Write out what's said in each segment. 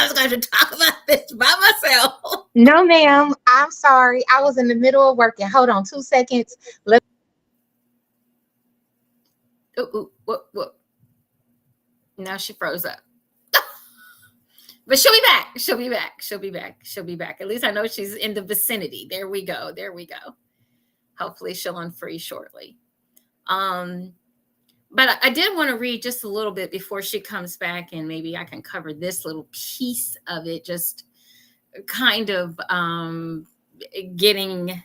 was going to talk about this by myself. No, ma'am. I'm sorry. I was in the middle of working. Hold on 2 seconds. Ooh, whoop. Now she froze up. But she'll be back. She'll be back. At least I know she's in the vicinity. There we go. Hopefully she'll unfreeze shortly. But I did want to read just a little bit before she comes back, and maybe I can cover this little piece of it, just kind of getting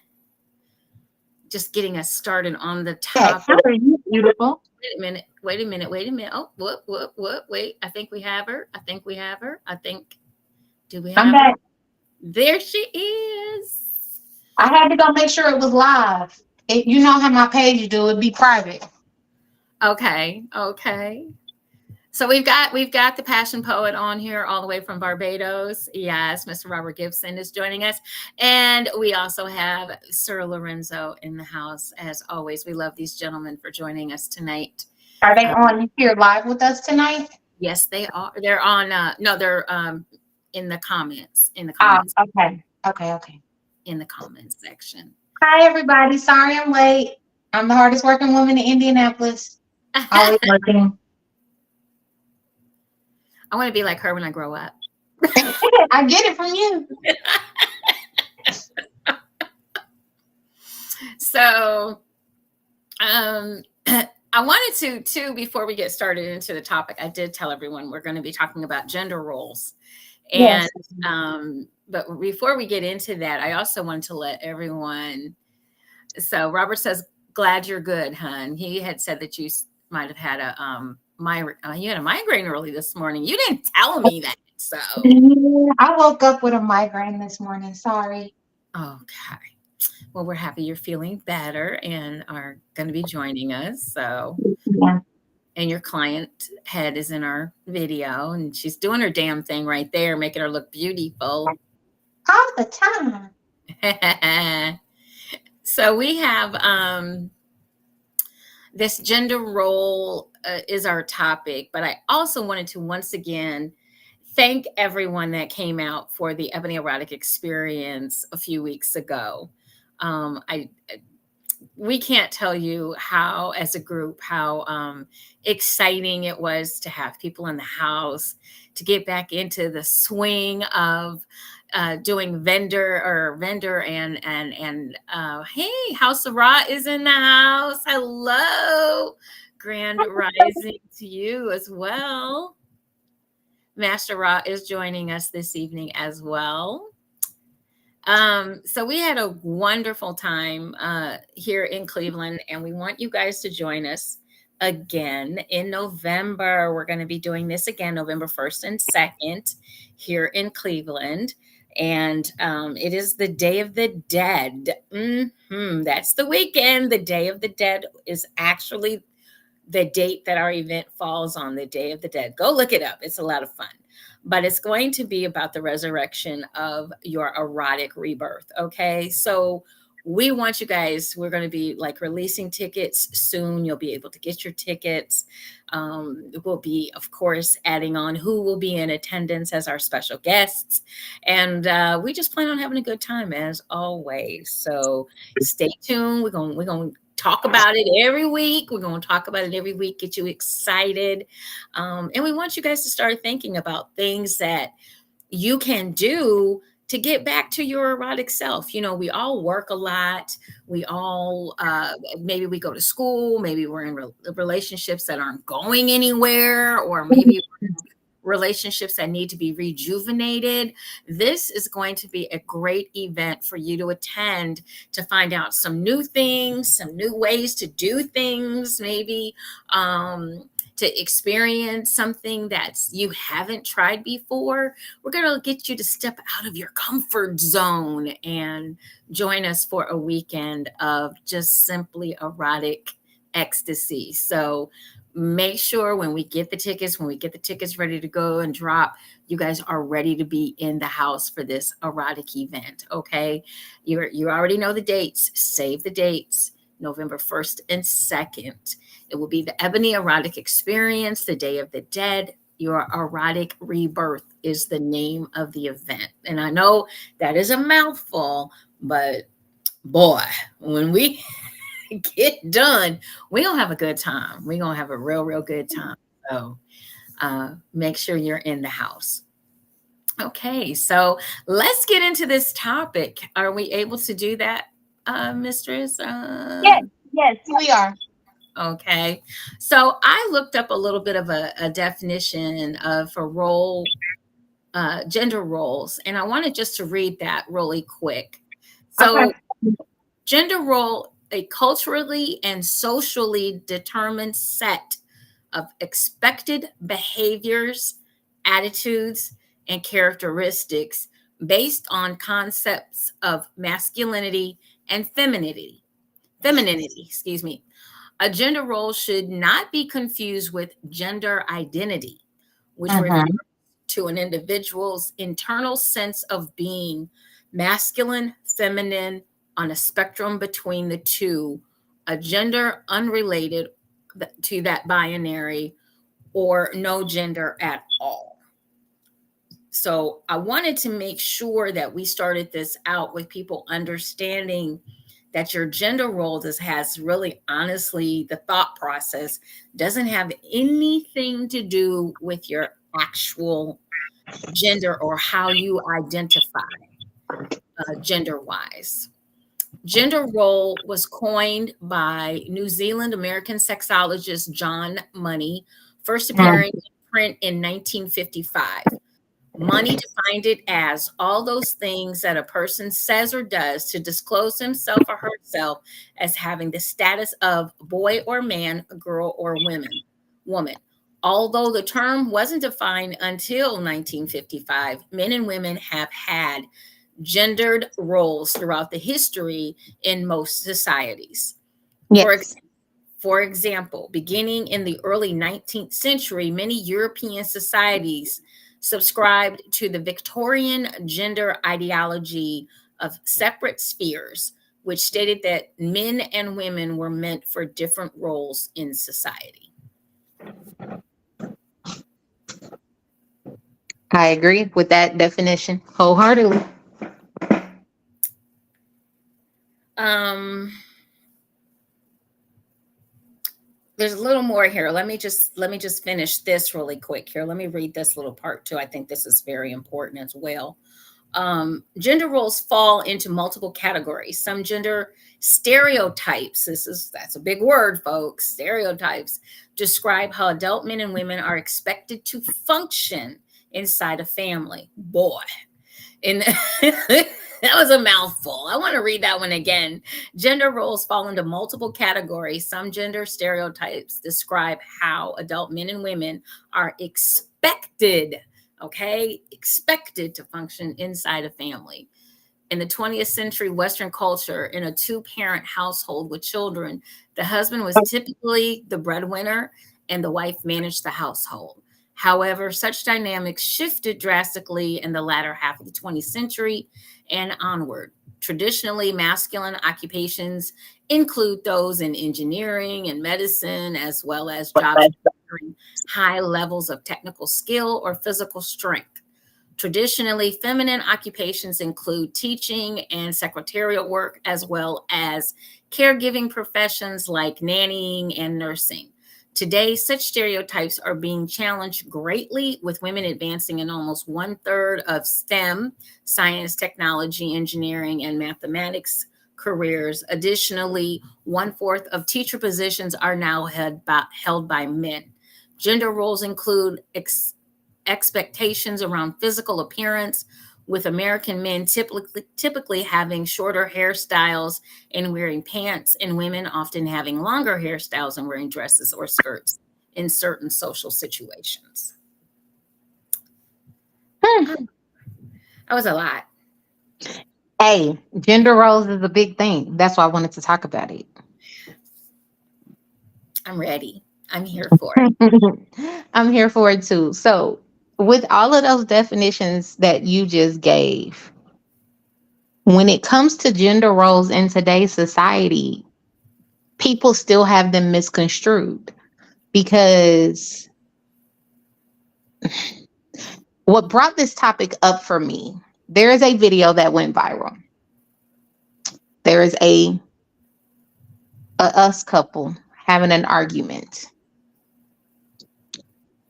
us started on the topic. How are you, beautiful? Wait a minute. Oh, what? Wait, I think we have her. Do we have I'm her? back. There she is. I had to go make sure it was live. You know how my page do, it'd be private. Okay. So we've got the passion poet on here all the way from Barbados. Yes, Mr. Robert Gibson is joining us. And we also have Sir Lorenzo in the house. As always, we love these gentlemen for joining us tonight. Are they on here live with us tonight? Yes, they are. They're on they're in the comments. Okay. In the comments section. Hi everybody. Sorry I'm late. I'm the hardest working woman in Indianapolis. Always working. I want to be like her when I grow up. I get it from you. So, I wanted to too, before we get started into the topic, I did tell everyone we're going to be talking about gender roles. And, yes. But before we get into that, I also wanted to let everyone, so Robert says, glad you're good, hon. He had said that you might have had you had a migraine early this morning. You didn't tell me that. So I woke up with a migraine this morning. Sorry. Okay. Well, we're happy you're feeling better and are going to be joining us. So, yeah. And your client head is in our video, and she's doing her damn thing right there, making her look beautiful. All the time. So we have this gender role is our topic, but I also wanted to once again thank everyone that came out for the Ebony Erotic experience a few weeks ago. We can't tell you how, as a group, how exciting it was to have people in the house, to get back into the swing of doing vendor and hey, House of Ra is in the house. Hello, grand rising to you as well. Master Ra is joining us this evening as well. So we had a wonderful time here in Cleveland, and we want you guys to join us again in November. We're going to be doing this again, November 1st and 2nd here in Cleveland. And it is the Day of the Dead. That's the weekend. The Day of the Dead is actually the date that our event falls on, the Day of the Dead. Go look it up. It's a lot of fun. But it's going to be about the resurrection of your erotic rebirth. Okay. So we want you guys, we're going to be like releasing tickets soon. You'll be able to get your tickets. We'll be, of course, adding on who will be in attendance as our special guests. And we just plan on having a good time as always. So stay tuned. We're going to talk about it every week. Get you excited. And we want you guys to start thinking about things that you can do to get back to your erotic self. You know, we all work a lot. We all, maybe we go to school, maybe we're in relationships that aren't going anywhere, or maybe relationships that need to be rejuvenated. This is going to be a great event for you to attend, to find out some new things, some new ways to do things, maybe to experience something that you haven't tried before. We're going to get you to step out of your comfort zone and join us for a weekend of just simply erotic ecstasy. So make sure when we get the tickets ready to go and drop, you guys are ready to be in the house for this erotic event. Okay. You already know the dates. Save the dates. November 1st and 2nd. It will be the Ebony Erotic Experience, the Day of the Dead, Your erotic rebirth is the name of the event. And I know that is a mouthful, but boy, when we get done, we're going to have a good time. We're going to have a real, real good time. So make sure you're in the house. Okay, so let's get into this topic. Are we able to do that, Mistress? Yes, yes, we are. Okay, so I looked up a little bit of a definition of a role, gender roles, and I wanted just to read that really quick. Okay. So, gender role, a culturally and socially determined set of expected behaviors, attitudes, and characteristics based on concepts of masculinity and femininity, excuse me. A gender role should not be confused with gender identity, which refers Mm-hmm. to an individual's internal sense of being masculine, feminine, on a spectrum between the two, a gender unrelated to that binary, or no gender at all. So I wanted to make sure that we started this out with people understanding that your gender role has really, honestly, the thought process doesn't have anything to do with your actual gender or how you identify gender wise. Gender role was coined by New Zealand American sexologist John Money, first appearing in print in 1955. Money defined it as all those things that a person says or does to disclose himself or herself as having the status of boy or man, girl or woman. Although the term wasn't defined until 1955, men and women have had gendered roles throughout the history in most societies. For Yes. for example, beginning in the early 19th century, many European societies subscribed to the Victorian gender ideology of separate spheres, which stated that men and women were meant for different roles in society. I agree with that definition wholeheartedly. Um, there's a little more here. Let me just finish this really quick here. Let me read this little part too. I think this is very important as well. Gender roles fall into multiple categories. Some gender stereotypes, that's a big word, folks. Stereotypes describe how adult men and women are expected to function inside a family. Boy, and that was a mouthful. I want to read that one again. Gender roles fall into multiple categories. Some gender stereotypes describe how adult men and women are expected, okay, expected to function inside a family. In the 20th century Western culture, in a two-parent household with children, the husband was typically the breadwinner and the wife managed the household. However, such dynamics shifted drastically in the latter half of the 20th century and onward. Traditionally, masculine occupations include those in engineering and medicine, as well as jobs requiring high levels of technical skill or physical strength. Traditionally, feminine occupations include teaching and secretarial work, as well as caregiving professions like nannying and nursing. Today, such stereotypes are being challenged greatly, with women advancing in almost one third of STEM, science, technology, engineering, and mathematics careers. Additionally, one fourth of teacher positions are now held by men. Gender roles include expectations around physical appearance, with American men typically having shorter hairstyles and wearing pants, and women often having longer hairstyles and wearing dresses or skirts in certain social situations. Hmm. That was a lot. Hey, gender roles is a big thing. That's why I wanted to talk about it. I'm ready. I'm here for it. I'm here for it too. So, with all of those definitions that you just gave, when it comes to gender roles in today's society, people still have them misconstrued because what brought this topic up for me, there is a video that went viral. There is a us couple having an argument.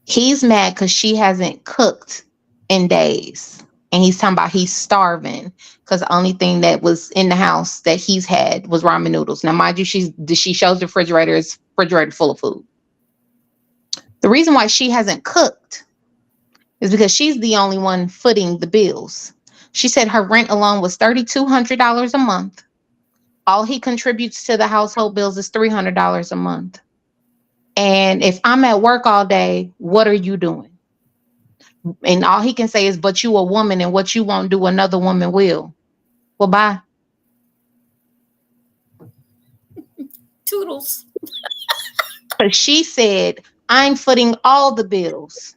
He's mad because she hasn't cooked in days. And he's talking about he's starving because the only thing that was in the house that he's had was ramen noodles. Now, mind you, she shows the refrigerator is refrigerator full of food. The reason why she hasn't cooked is because she's the only one footing the bills. She said her rent alone was $3,200 a month. All he contributes to the household bills is $300 a month. And if I'm at work all day, what are you doing? And all he can say is, but you a woman, and what you won't do, another woman will. Well, bye. Toodles. But she said, I'm footing all the bills.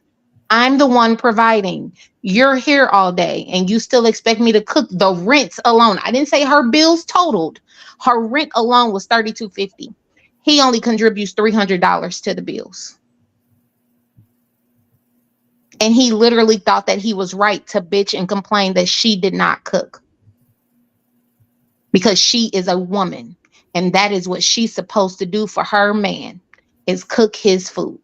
I'm the one providing. You're here all day and you still expect me to cook the rent alone. I didn't say her bills totaled. Her rent alone was $3,250. He only contributes $300 to the bills. And he literally thought that he was right to bitch and complain that she did not cook. Because she is a woman. And that is what she's supposed to do for her man, is cook his food.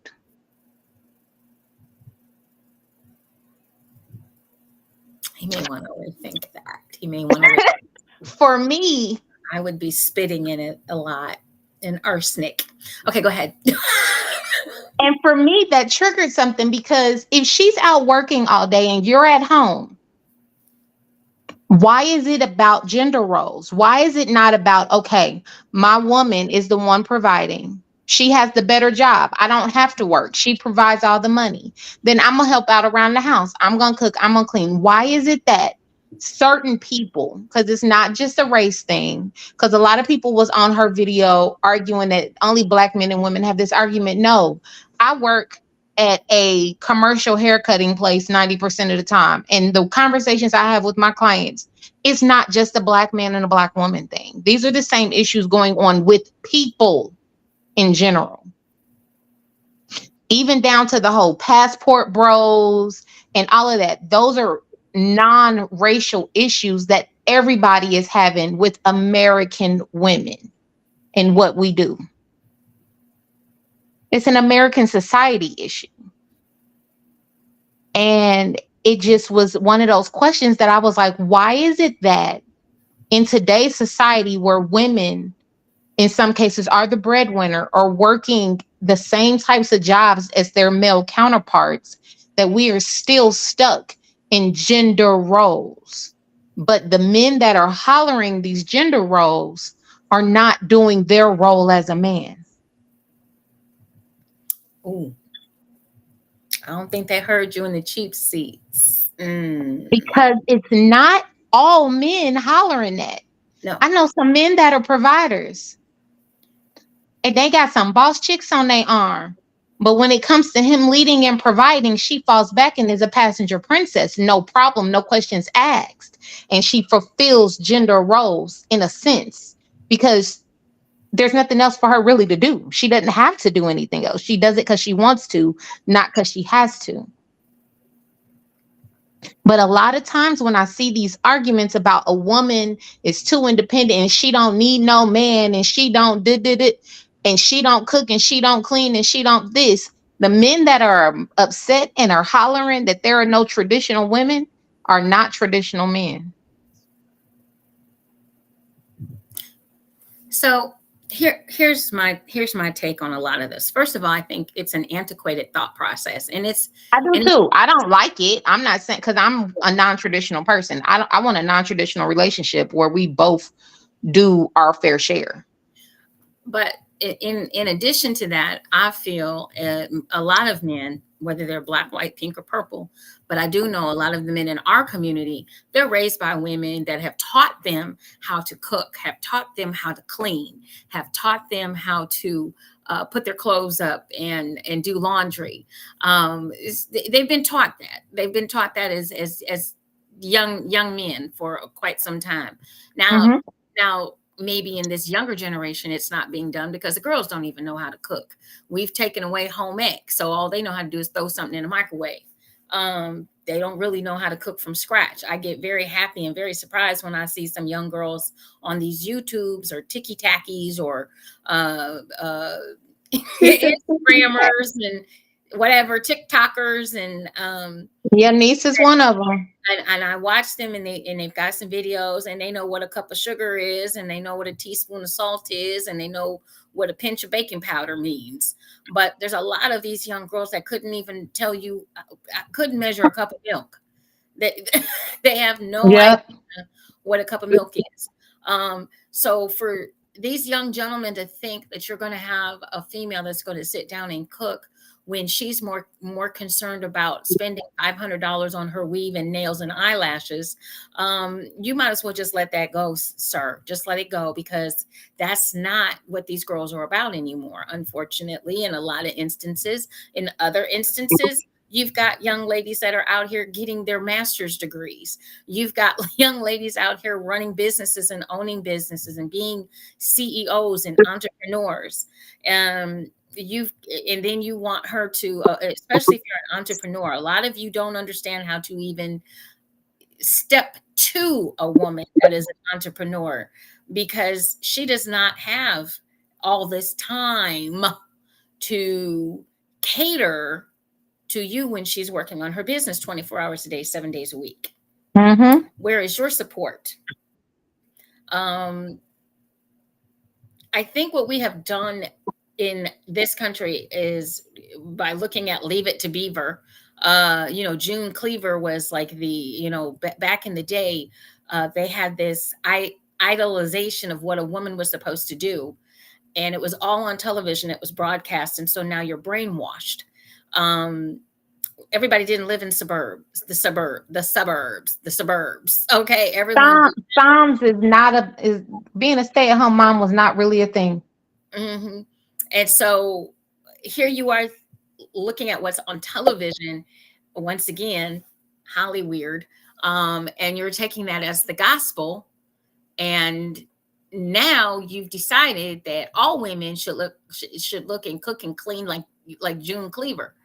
He may want to rethink that. He may want to. For me, I would be spitting in it a lot. And arsenic. Okay, go ahead. and for me, that triggered something, because if she's out working all day and you're at home, why is it about gender roles? Why is it not about, okay, my woman is the one providing. She has the better job. I don't have to work. She provides all the money. Then I'm going to help out around the house. I'm going to cook. I'm going to clean. Why is it that certain people, because it's not just a race thing, because a lot of people was on her video arguing that only Black men and women have this argument. No, I work at a commercial haircutting place 90% of the time. And the conversations I have with my clients, it's not just a Black man and a Black woman thing. These are the same issues going on with people in general. Even down to the whole passport bros and all of that. Those are non-racial issues that everybody is having with American women and what we do. It's an American society issue. And it just was one of those questions that I was like, why is it that in today's society, where women in some cases are the breadwinner or working the same types of jobs as their male counterparts, that we are still stuck in gender roles? But the men that are hollering these gender roles are not doing their role as a man. Ooh. I don't think they heard you in the cheap seats. Because it's not all men hollering that. No. I know some men that are providers, and they got some boss chicks on their arm. But when it comes to him leading and providing, she falls back and is a passenger princess. No problem, no questions asked. And she fulfills gender roles in a sense, because there's nothing else for her really to do. She doesn't have to do anything else. She does it because she wants to, not because she has to. But a lot of times when I see these arguments about a woman is too independent and she don't need no man and she don't did it and she don't cook and she don't clean and she don't this, the men that are upset and are hollering that there are no traditional women are not traditional men. So here's my take on a lot of this. First of all, I think it's an antiquated thought process, and I do too. I don't like it. I'm not saying, because I'm a non-traditional person. I want a non-traditional relationship where we both do our fair share. But in addition to that, I feel a lot of men, whether they're Black, white, pink, or purple, but I do know a lot of the men in our community, they're raised by women that have taught them how to cook, have taught them how to clean, have taught them how to put their clothes up and do laundry. They've been taught that. They've been taught that as young men for quite some time. Now, maybe in this younger generation, it's not being done because the girls don't even know how to cook. We've taken away home ec, so all they know how to do is throw something in the microwave. They don't really know how to cook from scratch. I get very happy and very surprised when I see some young girls on these YouTubes or Tiki Takis or uh, Instagrammers and whatever, TikTokers, and Your niece is one of them. I watch them, and they've got some videos, and they know what a cup of sugar is, and they know what a teaspoon of salt is, and they know what a pinch of baking powder means. But there's a lot of these young girls that couldn't even tell you, couldn't measure a cup of milk. They they have no idea Yep. what a cup of milk is. So for these young gentlemen to think that you're going to have a female that's going to sit down and cook when she's more concerned about spending $500 on her weave and nails and eyelashes, you might as well just let that go, sir. Just let it go, because that's not what these girls are about anymore. Unfortunately, in a lot of instances, in other instances, you've got young ladies that are out here getting their master's degrees. You've got young ladies out here running businesses and owning businesses and being CEOs and entrepreneurs. You've and then you want her to, especially if you're an entrepreneur, a lot of you don't understand how to even step to a woman that is an entrepreneur, because she does not have all this time to cater to you when she's working on her business 24 hours a day, 7 days a week. Mm-hmm. Where is your support? I think what we have done in this country is by looking at Leave It to Beaver. June Cleaver was like back in the day, they had this idolization of what a woman was supposed to do. And it was all on television. It was broadcast. And so now you're brainwashed. Everybody didn't live in the suburbs. Okay. Everyone. Psalms is being a stay-at-home mom was not really a thing. Mm-hmm. And so here you are looking at what's on television, once again, highly weird. And you're taking that as the gospel. And now you've decided that all women should look and cook and clean like June Cleaver.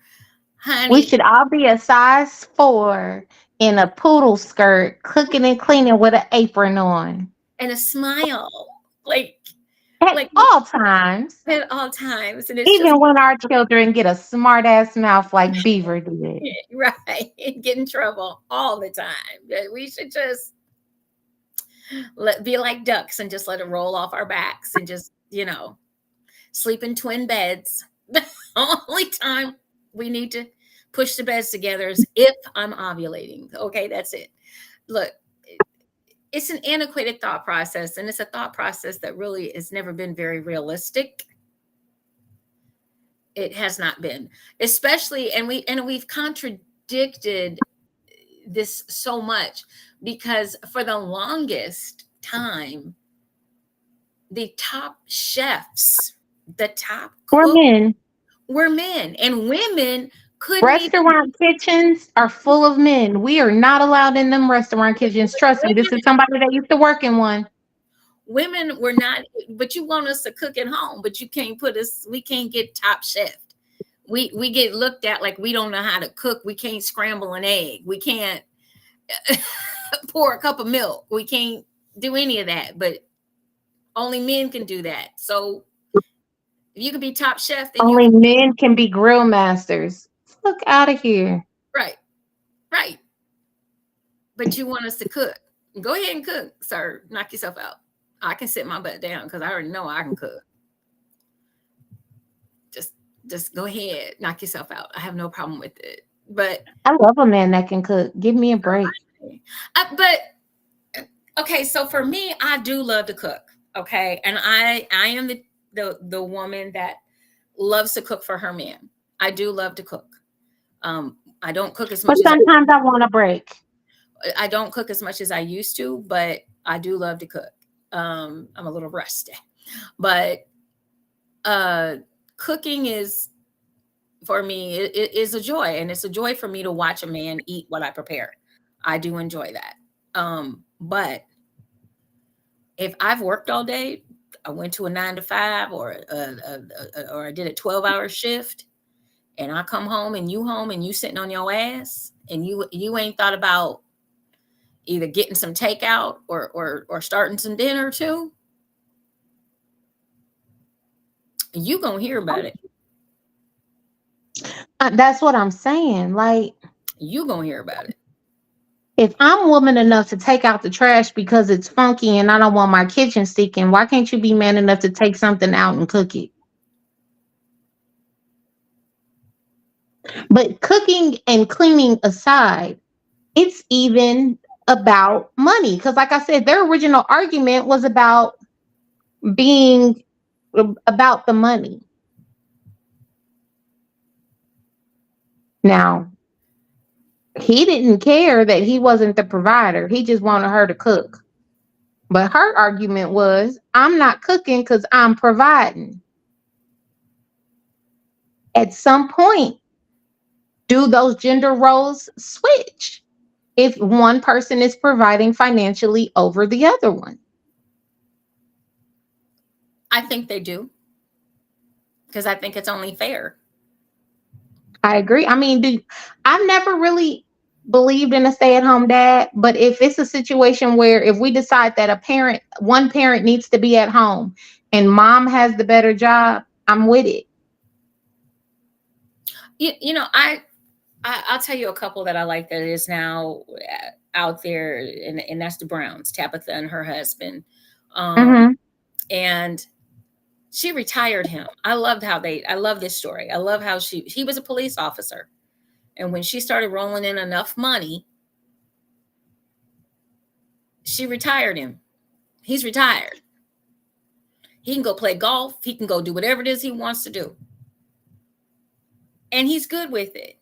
We Honey, should all be a size 4 in a poodle skirt, cooking and cleaning with an apron on and a smile. Like at like all times, at all times. And it's just even when our children get a smart ass mouth like Beaver did. right. Get in trouble all the time. We should just be like ducks and just let it roll off our backs and just, sleep in twin beds. The only time we need to push the beds together is if I'm ovulating. Okay, that's it. Look, it's an antiquated thought process, and it's a thought process that really has never been very realistic. It has not been, especially, and we've contradicted this so much, because for the longest time, the top chefs, the top For cooks men, were men, and women couldn't even. restaurant kitchens are full of men. We are not allowed in them restaurant kitchens. Trust me, this is somebody that used to work in one. Women were not, but you want us to cook at home, but you can't put us, we can't get top chef. We get looked at like we don't know how to cook. We can't scramble an egg. We can't pour a cup of milk. We can't do any of that, but only men can do that. So if you can be top chef, then you Only can, men can be grill masters. Look out of here. right, right. But you want us to cook. Go ahead and cook, sir. Knock yourself out. I can sit my butt down because I already know I can cook. Just go ahead, knock yourself out. I have no problem with it. But I love a man that can cook. Give me a break. but okay, so for me, I do love to cook. Okay, and I am the woman that loves to cook for her man. I do love to cook. I don't cook as But much as sometimes I want a break. I don't cook as much as I used to, but I do love to cook. I'm a little rusty, but cooking is, for me, it is a joy, and it's a joy for me to watch a man eat what I prepare. I do enjoy that. But if I've worked all day, I went to a 9 to 5, or I did a 12-hour shift, and I come home and you sitting on your ass and you ain't thought about either getting some takeout or starting some dinner too, you gonna hear about it. That's what I'm saying. Like, You gonna hear about it. if I'm woman enough to take out the trash because it's funky and I don't want my kitchen stinking, why can't you be man enough to take something out and cook it? But cooking and cleaning aside, it's even about money. Because, like I said, their original argument was about being about the money. Now, he didn't care that he wasn't the provider, he just wanted her to cook. But her argument was, I'm not cooking because I'm providing. At some point, do those gender roles switch if one person is providing financially over the other one? I think they do, because I think it's only fair. I agree. I mean, I've never really believed in a stay-at-home dad, but if it's a situation where if we decide that one parent needs to be at home and mom has the better job, I'm with it. You know, I'll tell you a couple that I like that is now out there, and that's the Browns, Tabitha and her husband. Mm-hmm. And she retired him. I love this story. I love how he was a police officer. And when she started rolling in enough money, she retired him. He's retired. He can go play golf. He can go do whatever it is he wants to do. And he's good with it.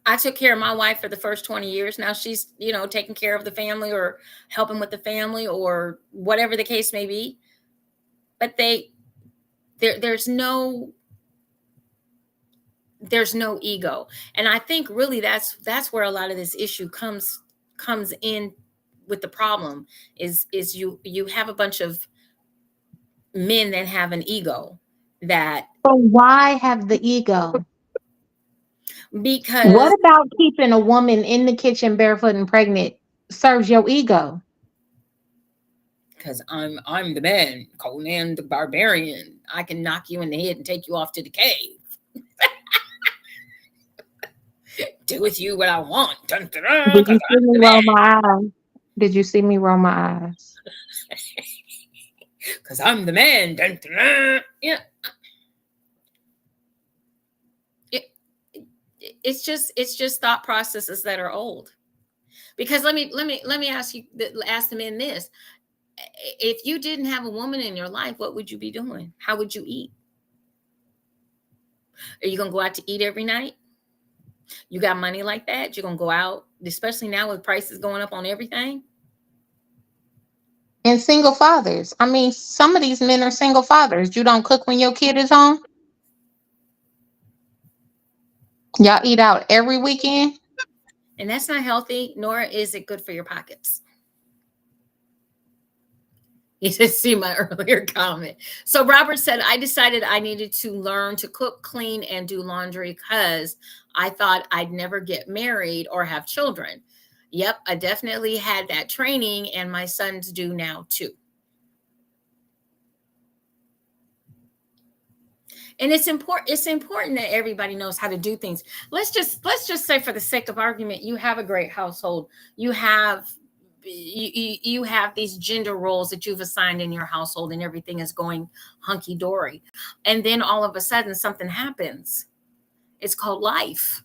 I took care of my wife for the first 20 years. Now she's, taking care of the family or helping with the family or whatever the case may be. But there's no ego. And I think really that's where a lot of this issue comes in with the problem is you have a bunch of men that have an ego that. But why have the ego? Because What about keeping a woman in the kitchen barefoot and pregnant serves your ego? I'm the man, Conan the Barbarian. I can knock you in the head and take you off to the cave. Do with you what I want. Dun, dun, dun, Did you see me roll my eyes? Did you see me roll my eyes? Because I'm the man. Dun, dun, dun. Yeah. It's just thought processes that are old. Because let me ask the men this: if you didn't have a woman in your life, what would you be doing? How would you eat? Are you gonna go out to eat every night? You got money like that? You're gonna go out, especially now with prices going up on everything? And single fathers. I mean, some of these men are single fathers. You don't cook when your kid is home? Y'all eat out every weekend? And that's not healthy, nor is it good for your pockets. You just see my earlier comment. So Robert said, I decided I needed to learn to cook, clean, and do laundry because I thought I'd never get married or have children. Yep, I definitely had that training, and my sons do now too. And it's important that everybody knows how to do things. Let's just say, for the sake of argument, you have a great household. You have these gender roles that you've assigned in your household, and everything is going hunky-dory. And then all of a sudden something happens. It's called life.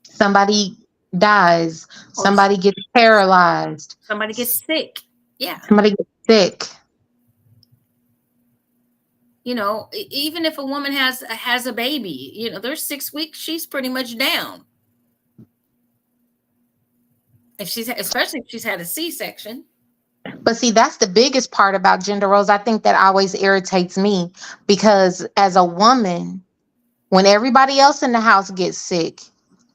Somebody dies. Somebody gets paralyzed. Somebody gets sick. Yeah. Somebody gets sick. Even if a woman has a baby, there's 6 weeks, she's pretty much down. Especially if she's had a C-section. But see, that's the biggest part about gender roles. I think that always irritates me because as a woman, when everybody else in the house gets sick,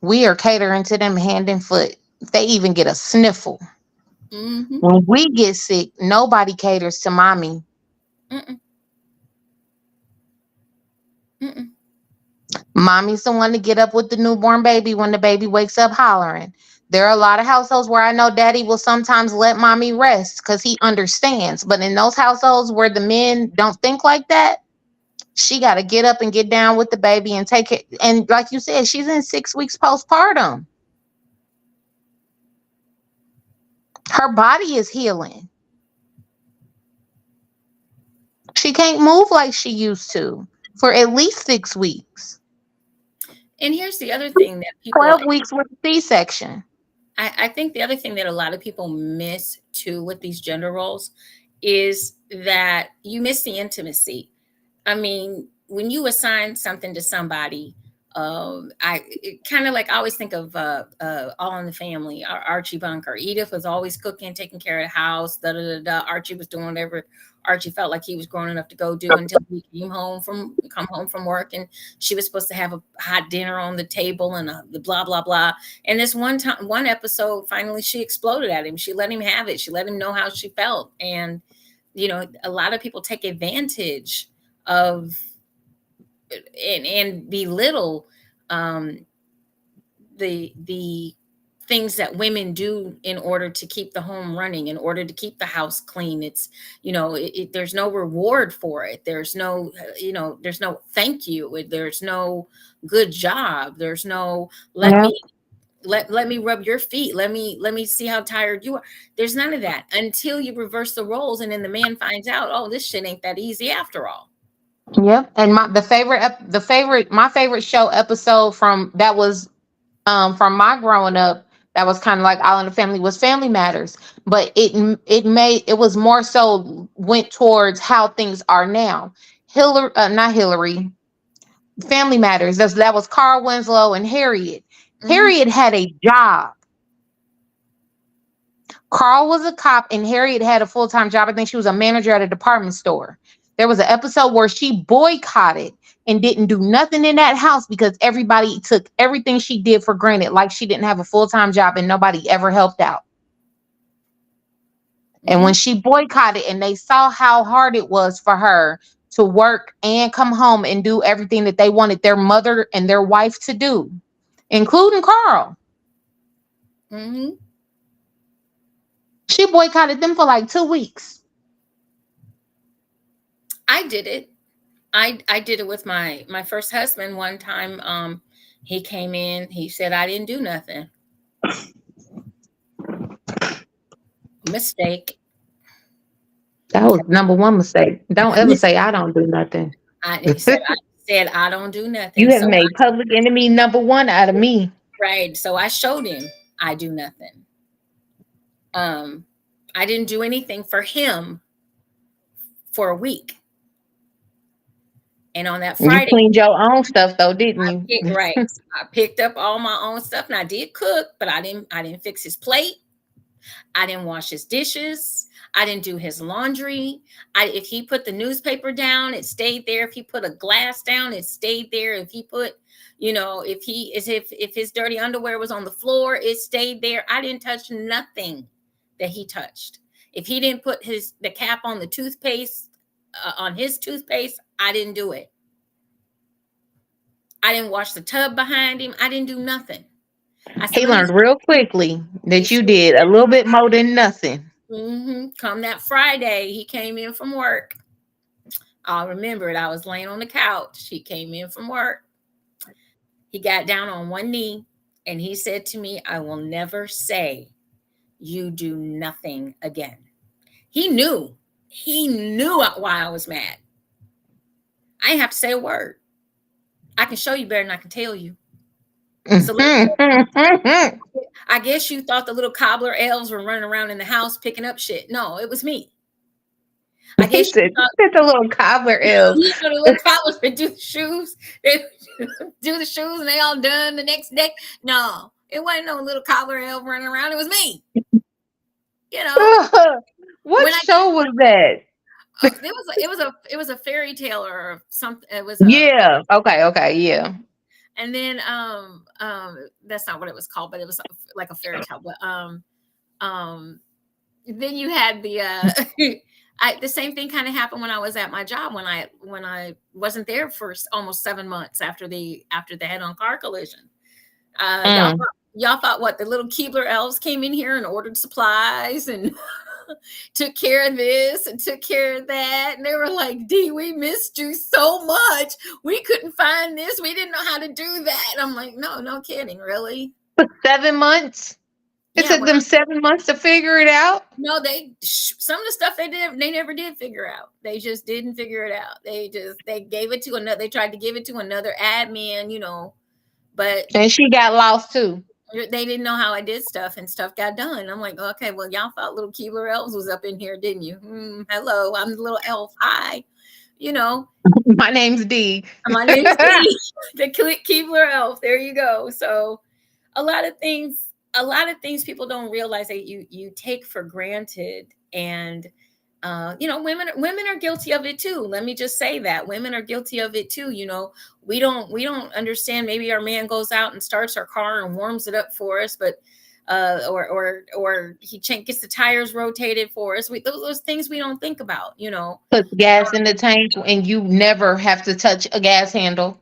we are catering to them hand and foot. If they even get a sniffle. Mm-hmm. When we get sick, nobody caters to mommy. Mm-mm. Mm-mm. Mommy's the one to get up with the newborn baby when the baby wakes up hollering. There are a lot of households where I know daddy will sometimes let mommy rest because he understands. But in those households where the men don't think like that, she got to get up and get down with the baby and take it. And like you said, she's in 6 weeks postpartum. Her body is healing. She can't move like she used to for at least 6 weeks. And here's the other thing that people, 12 weeks with a C-section. I think the other thing that a lot of people miss too with these gender roles is that you miss the intimacy. I mean, when you assign something to somebody, I kind of like I always think of All in the Family. Archie Bunker. Edith was always cooking, taking care of the house. Da da da da. Archie was doing whatever Archie felt like he was grown enough to go do until he come home from work, and she was supposed to have a hot dinner on the table and the blah blah blah. And this one episode, finally, she exploded at him. She let him have it. She let him know how she felt, and a lot of people take advantage of and belittle um, the things that women do in order to keep the home running, in order to keep the house clean. It's there's no reward for it. There's no there's no thank you. There's no good job. There's no let Yeah. me let me rub your feet. Let me see how tired you are. There's none of that until you reverse the roles, and then the man finds out, oh, this shit ain't that easy after all. Yep. And my favorite show episode from that was from my growing up, that was kind of like All in the Family, was Family Matters. But it was more so went towards how things are now. Hillary, not Hillary, Family Matters. That was Carl Winslow and Harriet. Hmm. Harriet had a job. Carl was a cop and Harriet had a full-time job. I think she was a manager at a department store. There was an episode where she boycotted and didn't do nothing in that house because everybody took everything she did for granted, like she didn't have a full-time job and nobody ever helped out. And when Hmm. she boycotted and they saw how hard it was for her to work and come home and do everything that they wanted their mother and their wife to do, including Carl, Hmm. she boycotted them for like 2 weeks. I did it. I did it with my first husband one time. He came in. He said I didn't do nothing. Mistake. That was number one mistake. Don't ever say I don't do nothing. He said I don't do You nothing. have made public enemy number one out of me. Right. So I showed him I do nothing. Um, I didn't do anything for him for a week. And on that You Friday, cleaned your own stuff though, didn't you? right, I picked up all my own stuff, and I did cook, but I didn't fix his plate. I didn't wash his dishes. I didn't do his laundry. If he put the newspaper down, it stayed there. If he put a glass down, it stayed there. If he put, if his dirty underwear was on the floor, it stayed there. I didn't touch nothing that he touched. If he didn't put the cap on the toothpaste, on his toothpaste, I didn't do it. I didn't wash the tub behind him. I didn't do nothing. I said, He let me. learned real quickly He that you sure did a little bit more than nothing. Come that Friday, he came in from work. I'll remember it. I was laying on the couch. He came in from work. He got down on one knee and he said to me, I will never say you do nothing again. He knew. He knew why I was mad. I didn't have to say a word. I can show you better than I can tell you. So I guess you thought the little cobbler elves were running around in the house picking up shit. No, it was me. I He guess you said, thought "It's a little cobbler elf." the little cobbler would do the shoes. They do the shoes and they all done the next day. No, it wasn't no little cobbler elf running around. It was me. You know, What when I show was that? it was a fairy tale or something. It was a Yeah. Okay. Okay. Yeah. and then that's not what it was called, but it was like a fairy tale. But um then you had the The same thing kind of happened when I was at my job, when I wasn't there for almost 7 months after the head-on car collision. Mm. Y'all thought what, the little Keebler elves came in here and ordered supplies and took care of this and took care of that, and they were like, "D, we missed you so much. We couldn't find this. We didn't know how to do that." And I'm like, "No, no kidding, really." 7 months. It Yeah, took them 7 months to figure it out. no, some of the stuff they never did figure out. They just didn't figure it out. They gave it to another. They tried to give it to another admin, but And she got lost too. they didn't know how I did stuff, and stuff got done. I'm like, okay, well, y'all thought little Keebler elves was up in here, didn't you? Hello, I'm the little elf. Hi, you know, My name's D. my name's Dee, the Keebler elf. There you go. So a lot of things, people don't realize that you take for granted, and women are guilty of it too. Let me just say that women are guilty of it too. We don't understand. Maybe our man goes out and starts our car and warms it up for us, but or he gets the tires rotated for us. Those things we don't think about. Puts gas in the tank, and you never have to touch a gas handle.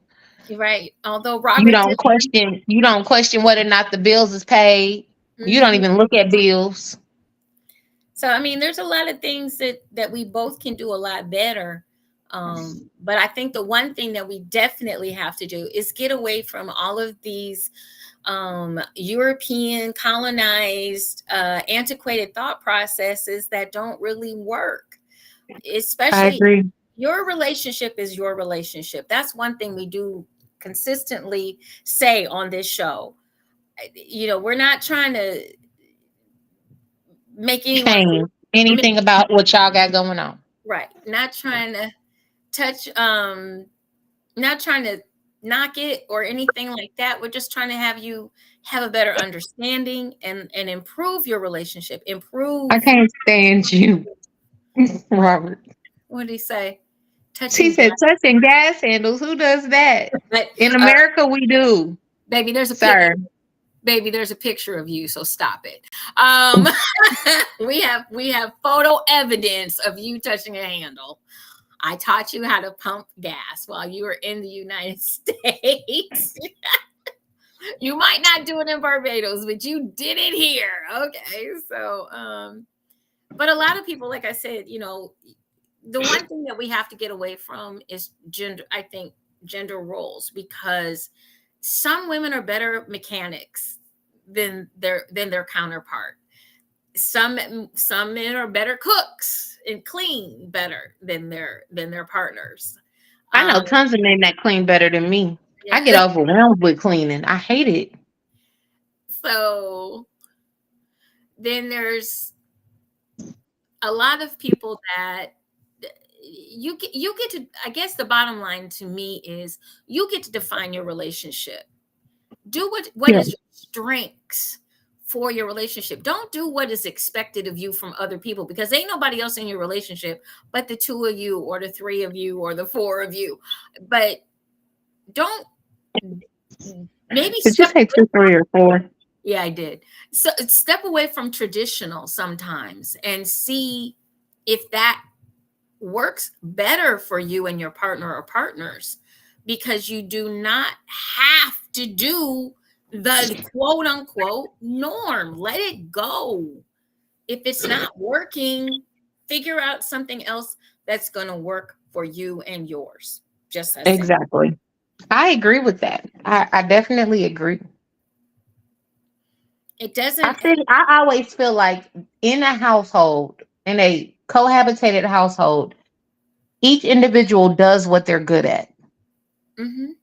Right. Although You Robert don't did. question. You don't question whether or not the bills is paid. You don't Mhm. even look at bills. So I mean, there's a lot of things that we both can do a lot better. But I think the one thing that we definitely have to do is get away from all of these European colonized, antiquated thought processes that don't really work. I Especially, agree. your relationship is your relationship. That's one thing we do consistently say on this show. We're not trying to make anyone Change feel. anything about what y'all got going on. Right. Not trying to touch, not trying to knock it or anything like that. We're just trying to have you have a better understanding and improve your relationship. I Improve. can't stand you, Robert. What did he say? She Touching gas. said touching gas handles. Who does that? But In America, we do, baby, there's a picture. sir. Baby, there's a picture of you, so stop it. Um, we have photo evidence of you touching a handle. I taught you how to pump gas while you were in the United States. You might not do it in Barbados, but you did it here. Okay. So, but a lot of people, like I said, the one thing that we have to get away from is gender, I think, gender roles, because some women are better mechanics than their counterpart. Some men are better cooks and clean better than their partners. I know Um, tons of men that clean better than me. I get yeah. overwhelmed with cleaning. I hate it. So then there's a lot of people that you get to, I guess the bottom line to me is, you get to define your relationship. Do what Yeah, is your strengths for your relationship. Don't do what is expected of you from other people, because ain't nobody else in your relationship but the two of you or the three of you or the four of you. But don't, maybe did you step say away. 2, 3, or 4? Yeah, I did. So step away from traditional sometimes and see if that works better for you and your partner or partners, because you do not have to do the quote unquote norm. Let it go. If it's not working, figure out something else that's going to work for you and yours. Just as simple. Exactly. I agree with that. I definitely agree. It I doesn't. feel I always feel like in a household, in a cohabitated household, each individual does what they're good at. Mhm.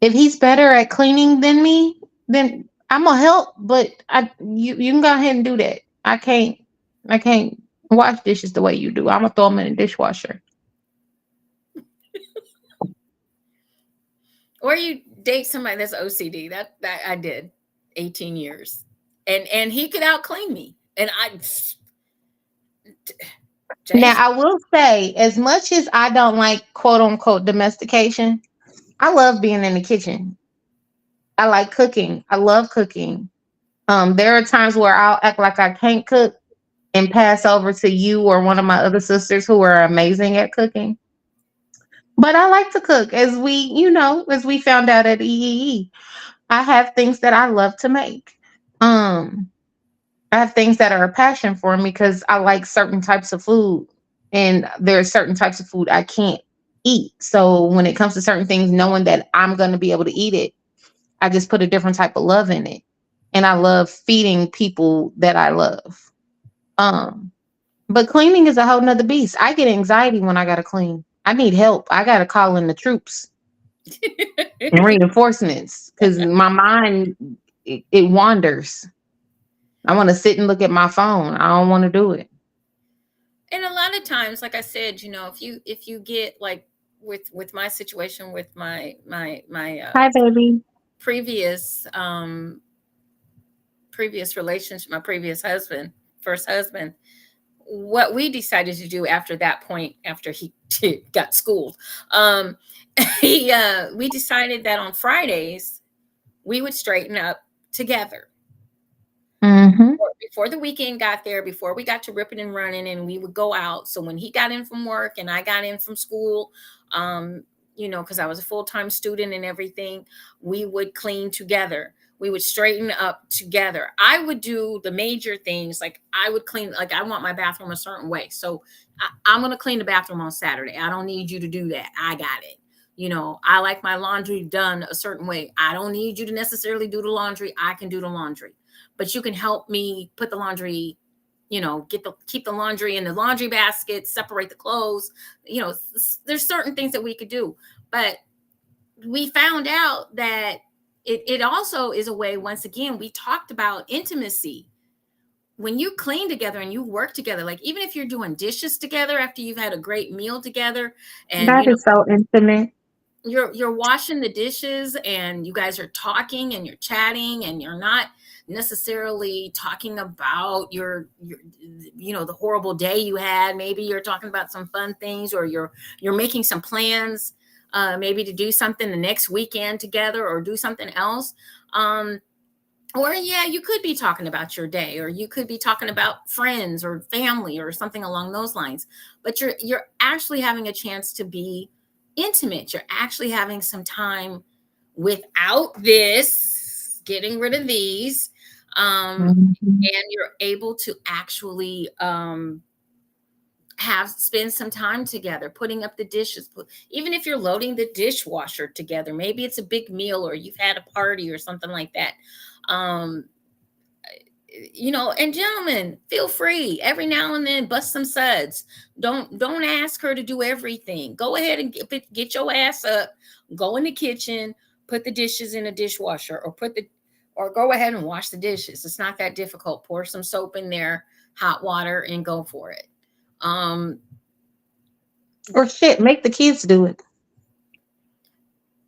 If he's better at cleaning than me, then I'm gonna help. But you can go ahead and do that. I can't wash dishes the way you do. I'm gonna throw them in the dishwasher. Or you date somebody that's OCD. That I did 18 years. And he could out clean me. And I Now James. I will say, as much as I don't like quote unquote domestication, I love being in the kitchen. I like cooking. I love cooking. There are times where I'll act like I can't cook, and pass over to you or one of my other sisters who are amazing at cooking. But I like to cook, as as we found out at EEE. I have things that I love to make. Um, I have things that are a passion for me because I like certain types of food, and there are certain types of food I can't eat. So when it comes to certain things, knowing that I'm going to be able to eat it, I just put a different type of love in it. And I love feeding people that I love. Um, but cleaning is a whole nother beast. I get anxiety when I gotta clean. I need help. I gotta call in the troops and reinforcements because my mind it wanders. I want to sit and look at my phone. I don't want to do it. And a lot of times, like I said, if you get like with my situation with my Hi, baby. previous previous relationship, my previous husband, first husband, what we decided to do after that point, after he got schooled, um, we decided that on Fridays we would straighten up together Mm-hmm. before the weekend got there, before we got to ripping and running, and we would go out. So when he got in from work and I got in from school, um, because I was a full time student and everything, we would clean together. We would straighten up together. I would do the major things, like I would clean, like I want my bathroom a certain way. So I'm going to clean the bathroom on Saturday. I don't need you to do that. I got it. I like my laundry done a certain way. I don't need you to necessarily do the laundry. I can do the laundry, but you can help me put the laundry, keep the laundry in the laundry basket, separate the clothes. There's certain things that we could do, but we found out that it also is a way. Once again, we talked about intimacy. When you clean together and you work together, like even if you're doing dishes together after you've had a great meal together, and That is so intimate. you're washing the dishes and you guys are talking and you're chatting, and you're not necessarily talking about your the horrible day you had. Maybe you're talking about some fun things, or you're making some plans, maybe to do something the next weekend together or do something else. Or yeah, you could be talking about your day, or you could be talking about friends or family or something along those lines. But you're actually having a chance to be intimate. You're actually having some time without this, getting rid of these, Mhm. and you're able to actually have spend some time together, putting up the dishes. Even if you're loading the dishwasher together, maybe it's a big meal or you've had a party or something like that. um and gentlemen, feel free every now and then bust some suds. Don't ask her to do everything. Go ahead and get your ass up, go in the kitchen, put the dishes in a dishwasher, or go ahead and wash the dishes. It's not that difficult. Pour some soap in there, hot water, and go for it. um Or shit, make the kids do it.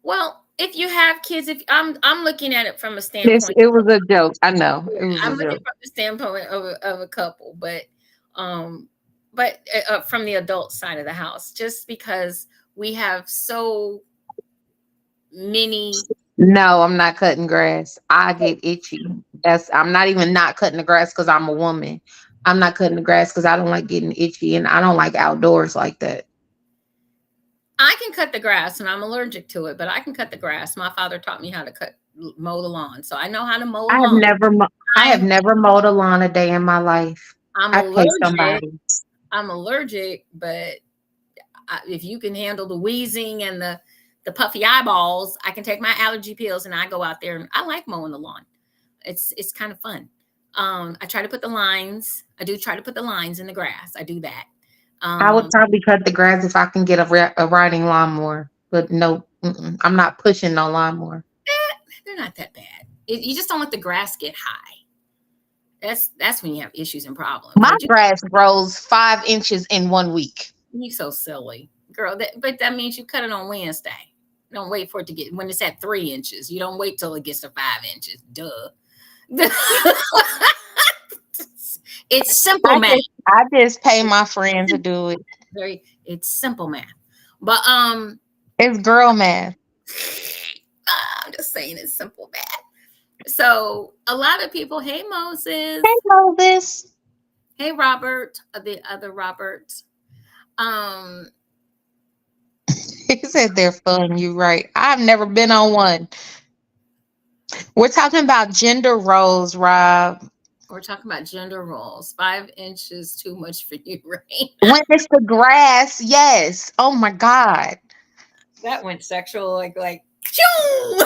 well, if you have kids, if I'm looking at it from a This standpoint, it was a joke. I know it was I'm a looking joke. from the standpoint of a couple, um, but from the adult side of the house, just because we have so many. No, I'm not cutting grass. I get itchy. I'm not even not cutting the grass because I'm a woman. I'm not cutting the grass because I don't like getting itchy and I don't like outdoors like that. I can cut the grass, and I'm allergic to it, but I can cut the grass. My father taught me how to mow the lawn, so I know how to mow a I have lawn. never I have I'm never mowed a lawn a day in my life. I'm I pay allergic. somebody. I'm allergic, but if you can handle the wheezing and the puffy eyeballs, I can take my allergy pills and I go out there, and I like mowing the lawn. It's kind of fun. I try to put the lines. I do try to put the lines in the grass. I do that. I would Um, probably cut the grass if I can get a riding lawnmower, but no, I'm not pushing no lawnmower. they're not that bad. You just don't let the grass get high. That's when you have issues and problems. My But grass grows 5 inches in 1 week. you so silly, girl. But that means you cut it on Wednesday. Don't wait for it to get when it's at 3 inches. You don't wait till it gets to 5 inches. Duh. It's simple math. I just pay my friend to do it. It's simple math. But It's girl math. I'm just saying it's simple math. So a lot of people, hey Moses, Hey Moses. Hey, Robert, the other Robert. Um, He said they're fun. You're right. I've never been on one. We're talking about gender roles, Rob. we're talking about gender roles. 5 inches too much for you, right? When it's the grass, yes. Oh my God. That went sexual, like, choo!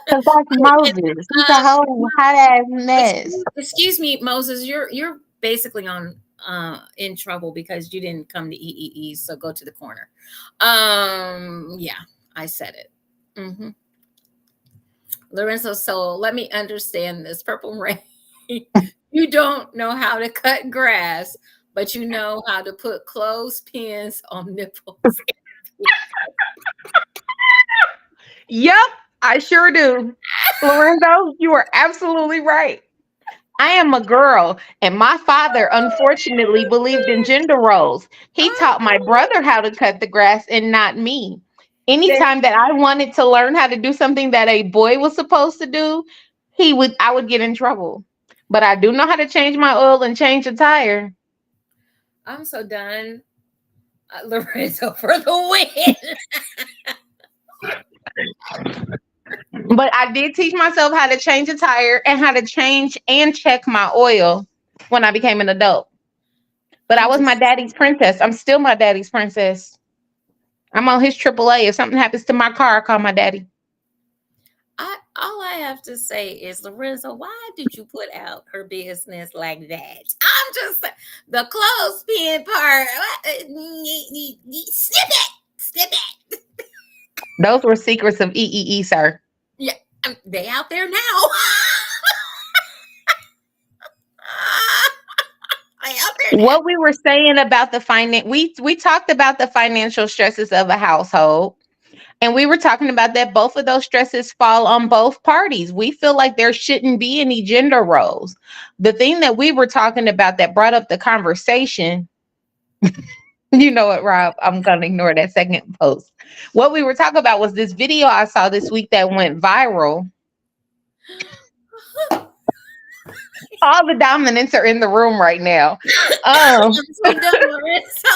Because that's Moses. He's a whole Well, hot ass mess. excuse me, Moses. You're basically on in trouble because you didn't come to EEE. So go to the corner. Yeah, I said it. Hmm. Lorenzo, so let me understand this. Purple Rain. You don't know how to cut grass, but you know how to put clothespins on nipples. Yep, I sure do. Lorenzo, you are absolutely right. I am a girl, and my father unfortunately believed in gender roles. He taught my brother how to cut the grass and not me. There- Anytime that I wanted to learn how to do something that a boy was supposed to do, I would get in trouble. But I do know how to change my oil and change a tire. I'm so done. Lorenzo for the win. But I did teach myself how to change a tire and how to change and check my oil when I became an adult. But I I'm was my just daddy's princess. I'm still my daddy's princess. I'm on his AAA. If something happens to my car, I call my daddy. all I have to say is, Lorenzo, why did you put out her business like that? I'm just the clothespin part. Snip it, snip it. Those were secrets of EEE, sir. Yeah, they out there now. They out there now. What we were saying about the we talked about the financial stresses of a household. And we were talking about that both of those stresses fall on both parties. We feel like there shouldn't be any gender roles. The thing that we were talking about that brought up the conversation, you know what, Rob? I'm going to ignore that second post. What we were talking about was this video I saw this week that went viral. All the dominants are in the room right now. Um, I'm so done, Lorenzo.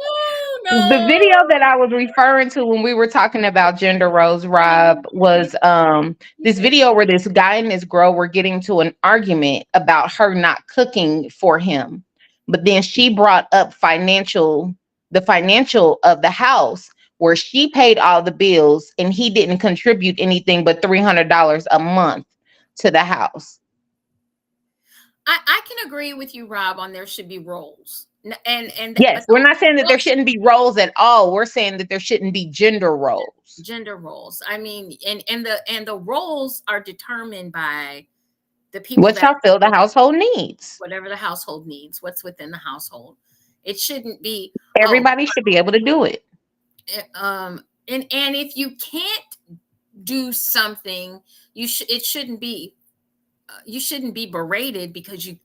Oh the video no. that I was referring to when we were talking about gender roles, Rob, You was this said video where this guy and this girl were getting to an argument about her not cooking for him. But then she brought up the financial of the house where she paid all the bills and he didn't contribute anything but $300 a month to the house. I can agree with you, Rob, on there should be roles. Yes, But we're not saying that there those shouldn't be roles at all. We're saying that there shouldn't be gender roles. gender roles. I mean, and the roles are determined by the people What that y'all feel the household needs. whatever the household needs, what's within the household. It shouldn't be, oh, Everybody should be able to do it. and if you can't do something, it shouldn't be you shouldn't be berated because you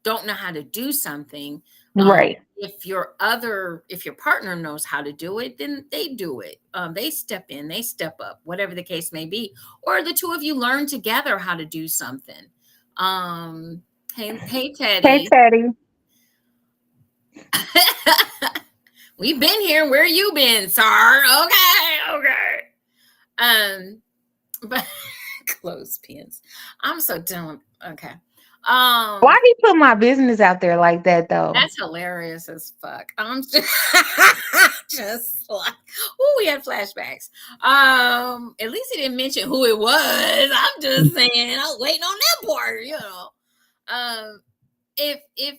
don't know how to do something. Right. If your partner knows how to do it, then they do it. They step in, they step up, whatever the case may be, or the two of you learn together how to do something. Hey Hey, Teddy. Teddy. We've been here. Where you been, sir? Okay. But clothespins. I'm so dumb. Okay. Why Um, do you put my business out there like that, though? that's hilarious as fuck. I'm just, just like, oh, we had flashbacks. At least he didn't mention who it was. I'm just saying, I was waiting on that part. Um, if if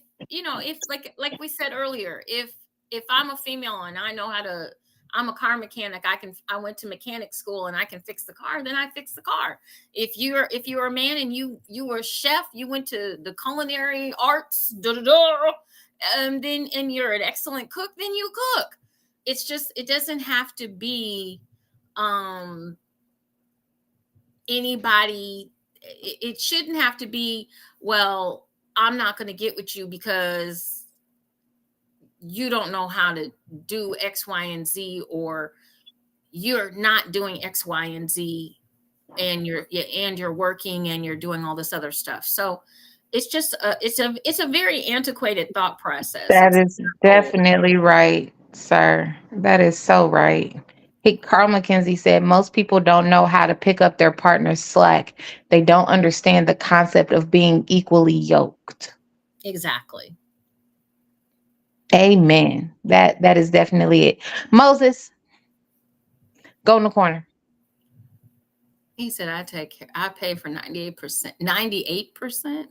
like we said earlier, if I'm a female and I know how to, I'm a car mechanic, I went to mechanic school and I can fix the car, then I fix the car. If you're a man and you were a chef, you went to the culinary arts, then and you're an excellent cook, then you cook. It's just, it doesn't have to be um anybody. It shouldn't have to be, well, I'm not going to get with you because you don't know how to do X, Y, and Z, or you're not doing X, Y, and Z, and you're working and you're doing all this other stuff. So it's just it's a very antiquated thought process. That It's is not old. definitely right, sir. That is so right. Carl McKenzie said most people don't know how to pick up their partner's slack. They don't understand the concept of being equally yoked. Exactly. Amen. That is definitely it. Moses, go in the corner He said, "I take care. I pay for 98%. 98%.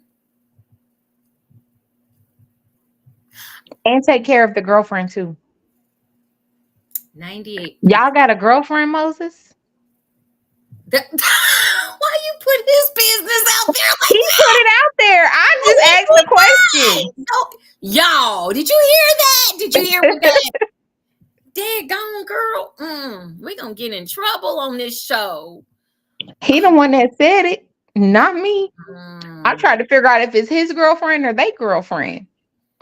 and take care of the girlfriend too. 98%. Y'all got a girlfriend, Moses? Why you put his business out there like He put that? it out there. I No, just he asked the did question. not. No. Y'all, did you hear that? Did you hear what that? Daggone girl. We gonna get in trouble on this show. He the one that said it, not me. I'm Mm, trying to figure out if it's his girlfriend or they girlfriend.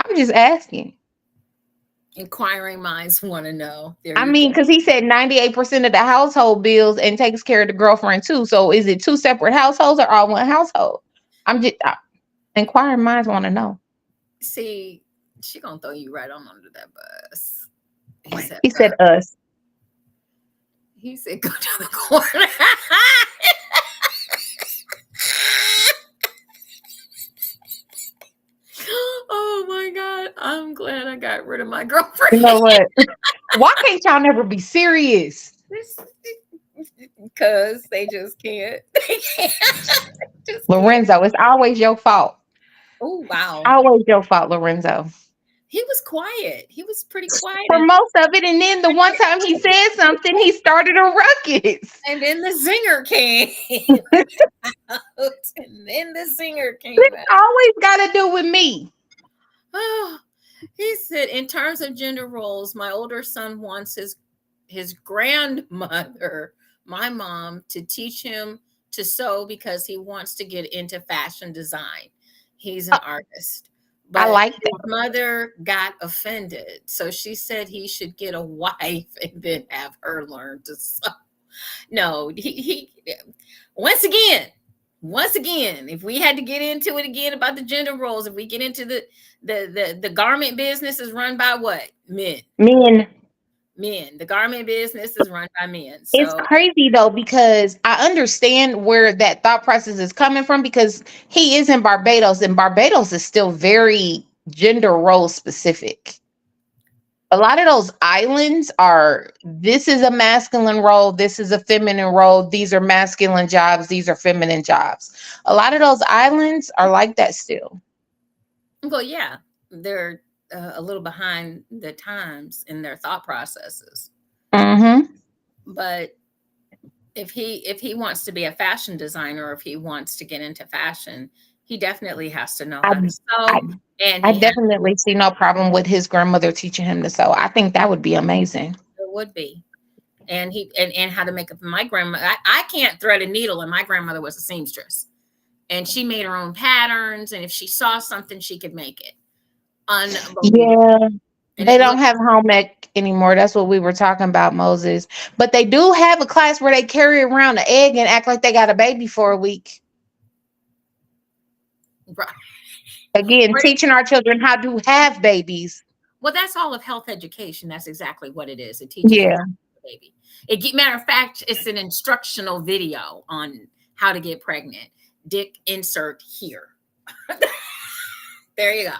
I'm just asking. inquiring minds want to know. There I you mean, go. because he said 98% of the household bills and takes care of the girlfriend too. So is it two separate households or all one household? Inquiring minds want to know. See, she gonna throw you right on under that bus. He said, He said us. he said, go to the corner. Oh my God. I'm glad I got rid of my girlfriend. You know what? Why can't y'all never be serious? Because they just can't. They can't. Just can't. Lorenzo, it's always your fault. Oh, wow. Always your fault, Lorenzo. He was quiet. He was pretty quiet. For most of it, and then the one time he said something, he started a ruckus. And then the zinger came out. And then the zinger came It's out. always got to do with me. Oh, he said, in terms of gender roles, my older son wants his grandmother, my mom, to teach him to sew because he wants to get into fashion design. He's an artist. I But like his that. mother got offended. So she said he should get a wife and then have her learn to sew. No, he once again, if we had to get into it again about the gender roles, if we get into the garment business is run by what? Men. Men, Men. The garment business is run by men. it's So crazy though, because I understand where that thought process is coming from because he is in Barbados, and Barbados is still very gender role specific. A lot of those islands are, this is a masculine role, this is a feminine role, these are masculine jobs, these are feminine jobs. A lot of those islands are like that still. well, yeah, they're a little behind the times in their thought processes. Mm-hmm. But if he wants to be a fashion designer, or if he wants to get into fashion, he definitely has to know I, how to I sew, and I he has definitely see no problem with his grandmother teaching him to sew. I think that would be amazing. to would be. And how to make up my grandma. I can't thread a needle, and my grandmother was a seamstress, and she made her own patterns. And if she saw something, she could make it. Unbelievable. Yeah, And they it don't looked have home ec anymore. That's what we were talking about, Moses. But they do have a class where they carry around an egg and act like they got a baby for a week. right. Again, teaching our children how to have babies. Well, that's all of health education. That's exactly what it is. It teaches you Yeah, how to have a baby. Matter of fact, it's an instructional video on how to get pregnant. Dick insert here. There you go.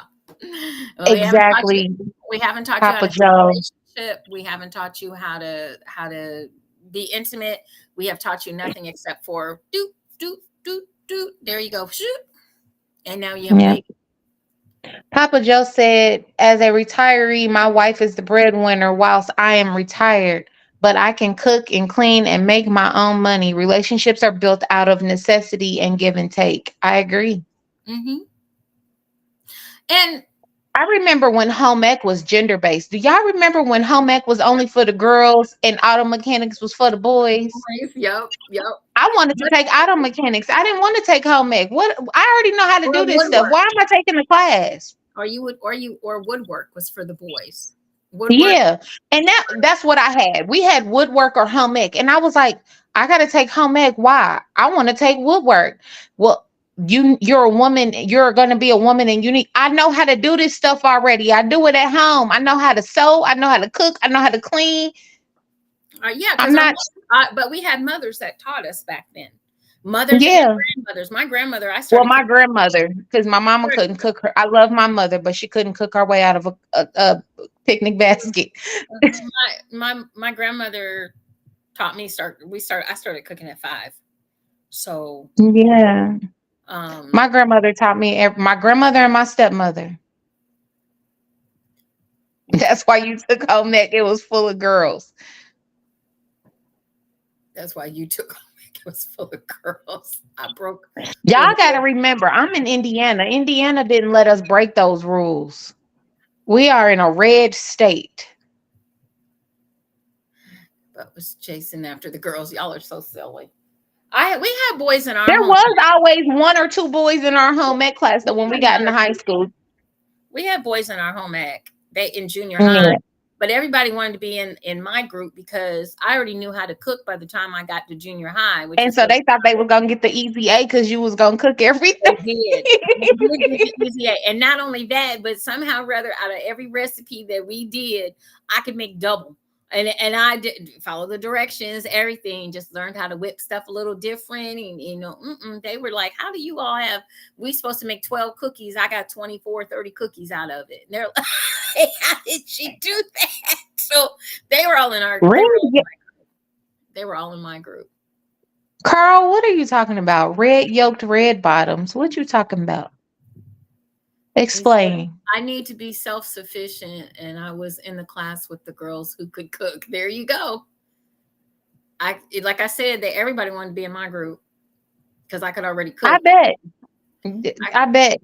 Well, exactly, we haven't taught you how Papa to have a Joe. relationship. We haven't taught you how to be intimate. We have taught you nothing except for do do do do. There you go. Shoot. And now you have a Yeah. baby. Papa Joe said, as a retiree, my wife is the breadwinner whilst I am retired, but I can cook and clean and make my own money. Relationships are built out of necessity and give and take. I agree. Hmm. And I remember when home ec was gender based. Do y'all remember when home ec was only for the girls and auto mechanics was for the boys? yep, yep. I wanted to take auto mechanics. I didn't want to take home ec. What, I already know how to Or do this stuff. Why woodwork. am I taking the class? Or woodwork was for the boys. Woodwork. Yeah. And that's what I had. We had woodwork or home ec. And I was like, I gotta take home ec. Why? I want to take woodwork. Well, you're a woman, you're going to be a woman, and I know how to do this stuff already. I do it at home. I know how to sew, I know how to cook, I know how to clean. Yeah, I'm because not. but we had mothers that taught us back then, mothers and Yeah. grandmothers. My grandmother, I Well, started my cooking. grandmother, because my mama couldn't cook her. I love my mother, but she couldn't cook her way out of a picnic basket. My grandmother taught me. I started cooking at 5. So Yeah. um My grandmother taught me, my grandmother and my stepmother. That's why you took home that it was full of girls. that's why you took it was full of girls. I broke the Y'all got to rule. remember, I'm in Indiana. Indiana didn't let us break those rules. We are in a red state. But was chasing after the girls. Y'all are so silly. We had boys in our There home. was always one or two boys in our home ec class that when we got into high school. We had boys in our home ec. They in junior high. Yeah. But everybody wanted to be in my group because I already knew how to cook by the time I got to junior high, which And is so what they thought they were going to get the easy A because you was going to cook everything. they did. They did get the easy A. And not only that, but somehow or other, out of every recipe that we did, I could make double. And I did follow the directions, everything, just learned how to whip stuff a little different. And, they were like, how do you all have, we supposed to make 12 cookies. I got 24, 30 cookies out of it. And they're like, how did she do that? So they were all in our, Really? they were all in my group. Carl, what are you talking about? Red yolked red bottoms. What you talking about? He said, Explain. I need to be self sufficient. And I was in the class with the girls who could cook. There you go. Like I said, that everybody wanted to be in my group because I could already I cook. bet. I, I bet.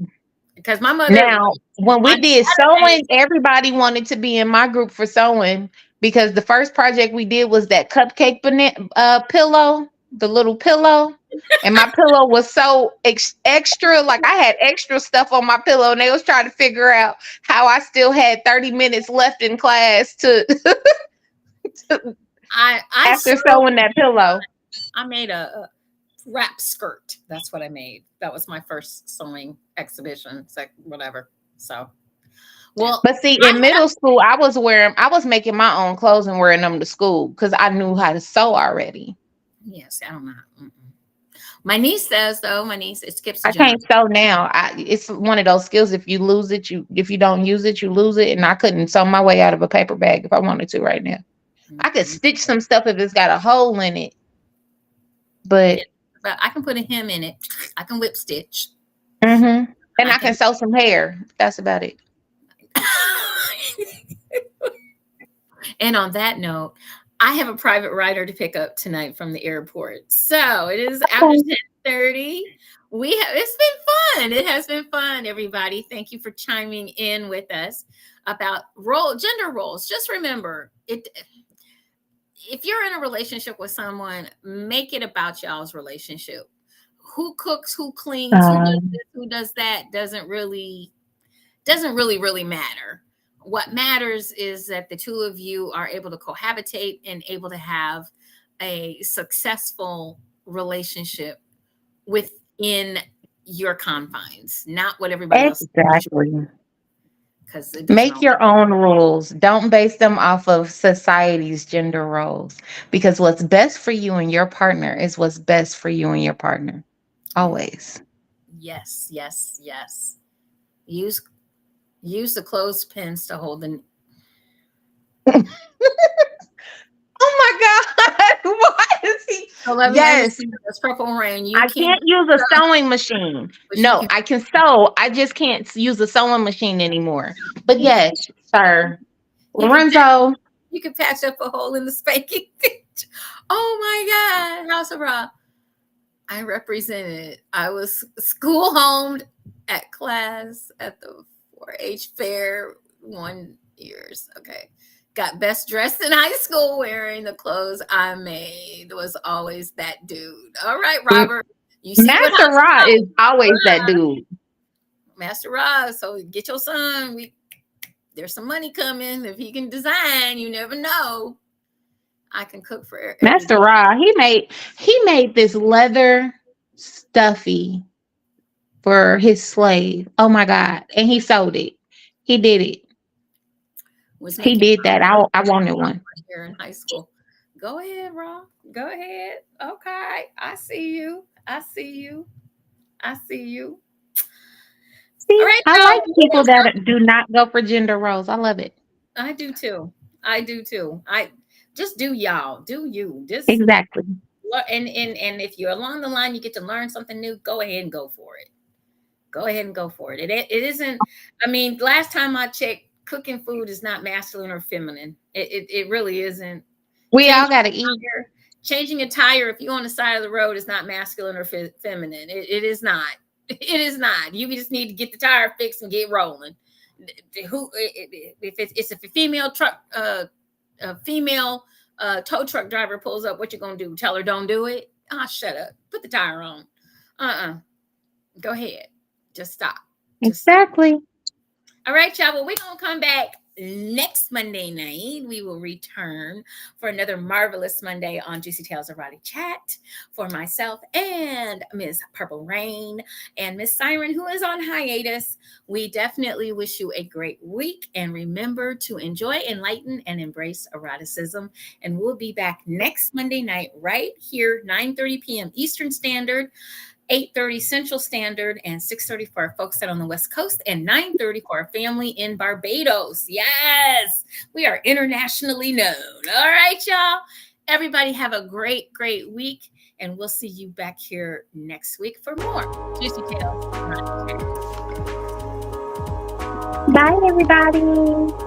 because my mother, Now, when we on did Saturdays, sewing, everybody wanted to be in my group for sewing because the first project we did was that cupcake pillow, the little pillow. And my pillow was so extra, like I had extra stuff on my pillow, and they was trying to figure out how I still had 30 minutes left in class to, to I after sewed. sewing that pillow. I made a wrap skirt. That's what I made. That was my first sewing exhibition, whatever. So, well, But see, I in middle school, I was making my own clothes and wearing them to school because I knew how to sew already. yes, I don't know. Mm-mm. My niece says though. My niece, it skips a I can't generation. sew now. It's one of those skills. If you lose it, if you don't use it, you lose it. And I couldn't sew my way out of a paper bag if I wanted to right now. I could Mm-mm. stitch some stuff if it's got a hole in it, but Yeah, but I can put a hem in it. I can whip stitch. and I I can can. sew some hair. That's about it. And on that note, I have a private rider to pick up tonight from the airport. So it is after Okay. 10:30. It's been fun. It has been fun, everybody. Thank you for chiming in with us about gender roles. Just remember, if you're in a relationship with someone, make it about y'all's relationship. Who cooks, who cleans, who does Um, this, who does that doesn't really matter. What matters is that the two of you are able to cohabitate and able to have a successful relationship within your confines, not what everybody else exactly. because it doesn't Make always. your own rules. Don't base them off of society's gender roles because what's best for you and your partner is what's best for you and your partner. Always. Yes, yes, yes. Use use the clothespins to hold the. Oh my God. Why is he? So let me Yes. see this purple rain. You I can't, can't use a sewing machine. but you No, can I can sew. I just can't use a sewing machine anymore. But you can yes, sir. you can Lorenzo, you can patch up a hole in the spanking ditch. Oh my God, House of Raw. I represented. I was school homed at class at the 4-H fair 1 years. Okay. Got best dressed in high school wearing the clothes I made. Was always that dude. All right, Robert. You see what Master House of Ra Raw? is always that dude. Master Ross. So get your son. There's some money coming. If he can design, you never know. I can cook for everybody. Master Ra, he made this leather stuffy for his slave. Oh my God. And he sold it. He did it. Was He making did that. I wanted one. here in high school. Go ahead, Ron. Go ahead. Okay. I see you. I see you. I see you. All See, right, I y'all. like people that do not go for gender roles. I love it. I do too. I do too. I just do y'all. Do you. Just Exactly. and if you're along the line, you get to learn something new, go ahead and go for it. Go ahead and go for it. It isn't, I mean, last time I checked, cooking food is not masculine or feminine. It really isn't. We all Changing got to eat. changing a tire if you're on the side of the road is not masculine or feminine. It is not. It is not. You just need to get the tire fixed and get rolling. Who if it's a female truck, a female tow truck driver pulls up, what you gonna do? Tell her don't do it? Ah, shut up. Put the tire on. Go ahead. Just stop. Just stop. Exactly. All right, y'all. Well, we're going to come back next Monday night. We will return for another marvelous Monday on Juicy Tales Erotic Chat for myself and Miss Purple Rain and Miss Siren, who is on hiatus. We definitely wish you a great week. And remember to enjoy, enlighten, and embrace eroticism. And we'll be back next Monday night right here, 9:30 p.m. Eastern Standard. 8:30 Central Standard, and 6:30 for our folks that are on the West Coast, and 9:30 for our family in Barbados. Yes, we are internationally known. All right, y'all. Everybody have a great, great week, and we'll see you back here next week for more Juicy Tales. Bye, everybody.